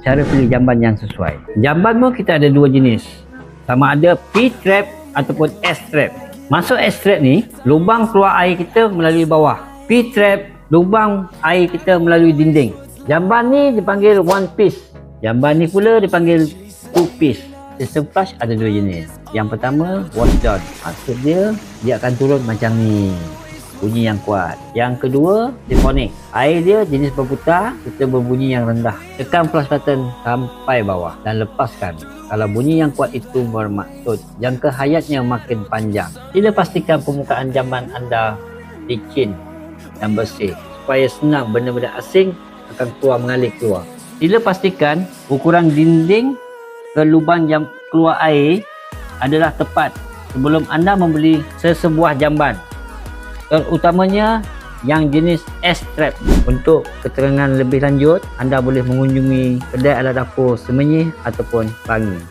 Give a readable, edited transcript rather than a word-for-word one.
cara pilih jamban yang sesuai. Jamban pun kita ada dua jenis. Sama ada P-trap ataupun S-trap. Masuk S-trap ni, lubang keluar air kita melalui bawah. P-trap, lubang air kita melalui dinding. Jamban ni dipanggil one piece. Jamban ni pula dipanggil two piece. Sistem flush ada dua jenis. Yang pertama, washdown. Maksud dia akan turun macam ni, bunyi yang kuat. Yang kedua, symphonic. Air dia jenis berputar, kita berbunyi yang rendah. Tekan flush button sampai bawah dan lepaskan. Kalau bunyi yang kuat itu bermaksud jangka hayatnya makin panjang. Sila pastikan permukaan jamban anda licin dan bersih supaya senang benda-benda asing akan mengalir keluar. Sila pastikan ukuran dinding ke lubang jam keluar air adalah tepat sebelum anda membeli sesebuah jamban, terutamanya yang jenis S-trap. Untuk keterangan lebih lanjut, anda boleh mengunjungi kedai alat dapur Semenyih ataupun Bangi.